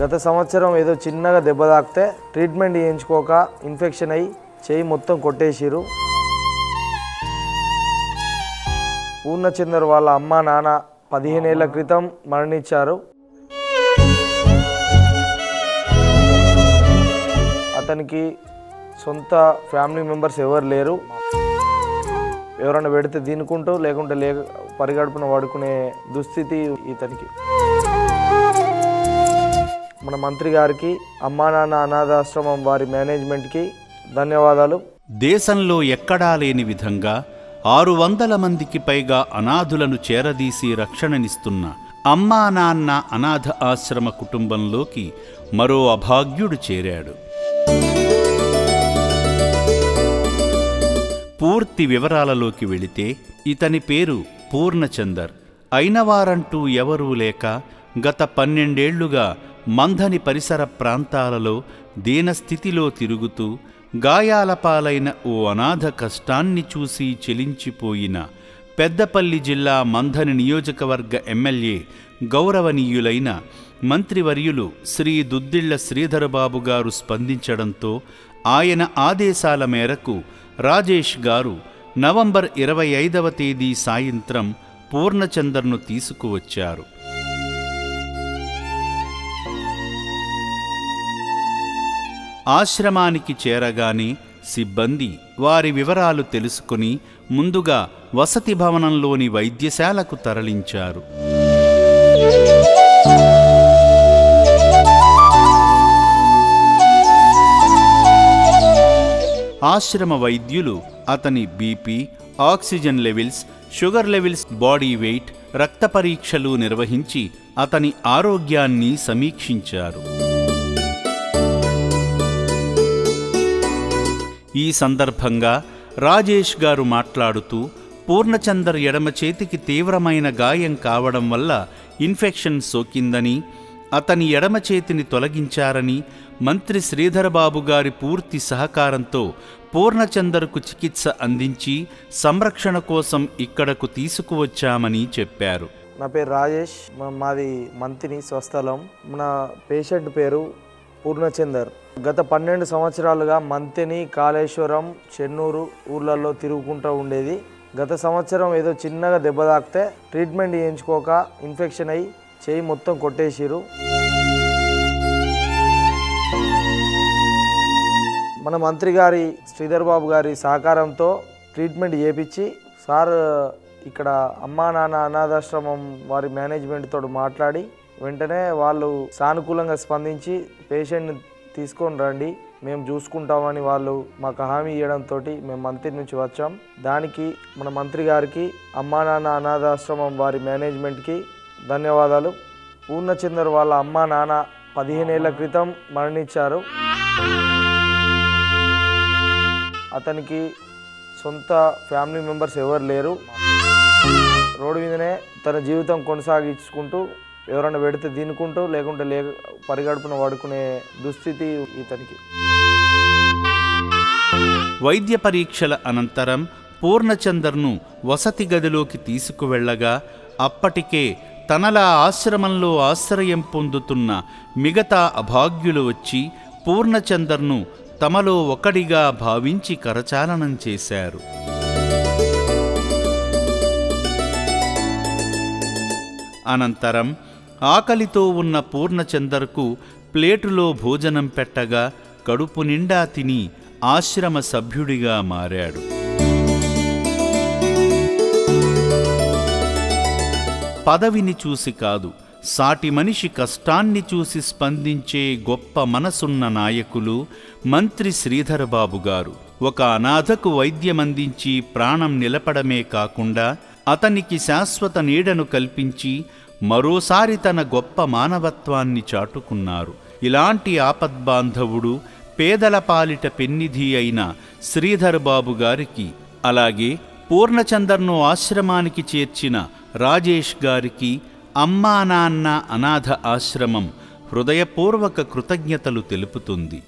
గత సంవత్సరం ఏదో చిన్నగా దెబ్బ తాకితే ట్రీట్మెంట్ చేయించుకోక ఇన్ఫెక్షన్ అయ్యి చేయి మొత్తం కొట్టేసిరు. పూర్ణచందర్ వాళ్ళ అమ్మ నాన్న 15 ఏళ్ల క్రితం మరణించారు. అతనికి సొంత ఫ్యామిలీ మెంబర్స్ ఎవరు లేరు. ఎవరైనా పెడితే తినుకుంటూ లేకుంటే పరిగడుపున వాడుకునే దుస్థితి ఇతనికి. మన మంత్రి గారికి, అమ్మా నాన్న అనాథాశ్రమం వారి మేనేజ్మెంట్కి ధన్యవాదాలు. దేశంలో ఎక్కడా లేని విధంగా 600 మందికి పైగా అనాథులను చేరదీసి రక్షణనిస్తున్న అమ్మా నాన్న అనాథ ఆశ్రమ కుటుంబంలోకి మరో అభాగ్యుడు చేరాడు. పూర్తి వివరాలలోకి వెళితే ఇతని పేరు పూర్ణచందర్. అయినవారంటూ ఎవరూ లేక గత 12 ఏళ్లుగా మంథని పరిసర ప్రాంతాలలో దీనస్థితిలో తిరుగుతూ గాయాల పాలైన ఓ అనాథ కష్టాన్ని చూసి చెలించిపోయిన పెద్దపల్లి జిల్లా మంథని నియోజకవర్గ ఎమ్మెల్యే గౌరవనీయులైన మంత్రివర్యులు శ్రీ దుద్దిళ్ల శ్రీధరబాబు గారు స్పందించడంతో ఆయన ఆదేశాల మేరకు రాజేష్ గారు నవంబర్ 25వ తేదీ సాయంత్రం పూర్ణచందర్ను తీసుకువచ్చారు. ఆశ్రమానికి చేరగానే సిబ్బంది వారి వివరాలు తెలుసుకుని ముందుగా వసతి భవనంలోని వైద్యశాలకు తరలించారు. ఆశ్రమ వైద్యులు అతని BP, oxygen levels, sugar levels, body weight, రక్త పరీక్షలు నిర్వహించి అతని ఆరోగ్యాన్ని సమీక్షించారు. ఈ సందర్భంగా రాజేష్ గారు మాట్లాడుతూ పూర్ణచందర్ ఎడమ చేతికి తీవ్రమైన గాయం కావడం వల్ల ఇన్ఫెక్షన్ సోకిందని, అతని ఎడమ చేతిని తొలగించారని, మంత్రి శ్రీధరబాబు గారి పూర్తి సహకారంతో పూర్ణచందర్కు చికిత్స అందించి సంరక్షణ కోసం ఇక్కడకు తీసుకువచ్చామని చెప్పారు. నా పేరు రాజేష్, మాది మంతిని స్వస్థలం. మన పేషెంట్ పేరు పూర్ణచందర్. గత 12 సంవత్సరాలుగా మంతిని, కాళేశ్వరం, చెన్నూరు ఊర్లలో తిరుగుకుంటూ ఉండేది. గత సంవత్సరం ఏదో చిన్నగా దెబ్బ తాకితే ట్రీట్మెంట్ చేయించుకోక ఇన్ఫెక్షన్ అయ్యి చేయి మొత్తం కొట్టేసిరు. మన మంత్రి గారి శ్రీధర్ బాబు గారి సహకారంతో ట్రీట్మెంట్ చేయించి సార్ ఇక్కడ అమ్మా నాన్న అనాథాశ్రమం వారి మేనేజ్మెంట్తో మాట్లాడి వెంటనే వాళ్ళు సానుకూలంగా స్పందించి పేషెంట్ని తీసుకొని రండి, మేము చూసుకుంటామని వాళ్ళు మాకు హామీ ఇవ్వడంతో మేము మంత్రి నుంచి వచ్చాం. దానికి మన మంత్రి గారికి, అమ్మా నాన్న అనాథాశ్రమం వారి మేనేజ్మెంట్కి ధన్యవాదాలు. పూర్ణచందర్ వాళ్ళ అమ్మా నాన్న 15 ఏళ్ల క్రితం మరణించారు. అతనికి సొంత ఫ్యామిలీ మెంబర్స్ ఎవరు లేరు. రోడ్డు మీదనే తన జీవితం కొనసాగించుకుంటూ ఎవరైనా పెడితే తినుకుంటూ లేకుంటే పరిగడుపున వాడుకునే దుస్థితి ఇతనికి. వైద్య పరీక్షల అనంతరం పూర్ణచందర్ను వసతి గదిలోకి తీసుకువెళ్లగా అప్పటికే తనలా ఆశ్రమంలో ఆశ్రయం పొందుతున్న మిగతా అభాగ్యులు వచ్చి పూర్ణచందర్ను తమలో ఒకడిగా భావించి కరచాలనం చేశారు. అనంతరం ఆకలితో ఉన్న పూర్ణచందర్కు ప్లేటులో భోజనం పెట్టగా కడుపు నిండా తిని ఆశ్రమ సభ్యుడిగా మారాడు. పదవిని చూసి కాదు, సాటి మనిషి కష్టాన్ని చూసి స్పందించే గొప్ప మనసున్న నాయకులు మంత్రి శ్రీధరబాబు గారు. ఒక అనాథకు వైద్యమందించి ప్రాణం నిలపడమే కాకుండా అతనికి శాశ్వత నీడను కల్పించి మరోసారి తన గొప్ప మానవత్వాన్ని చాటుకున్నారు. ఇలాంటి ఆపద్బాంధవుడు, పేదల పాలిట పెన్నిధి అయిన శ్రీధరబాబు గారికి, అలాగే పూర్ణచందర్ను ఆశ్రమానికి చేర్చిన రాజేష్ గారికి అమ్మా నాన్న అనాథ ఆశ్రమం హృదయపూర్వక కృతజ్ఞతలు తెలుపుతుంది.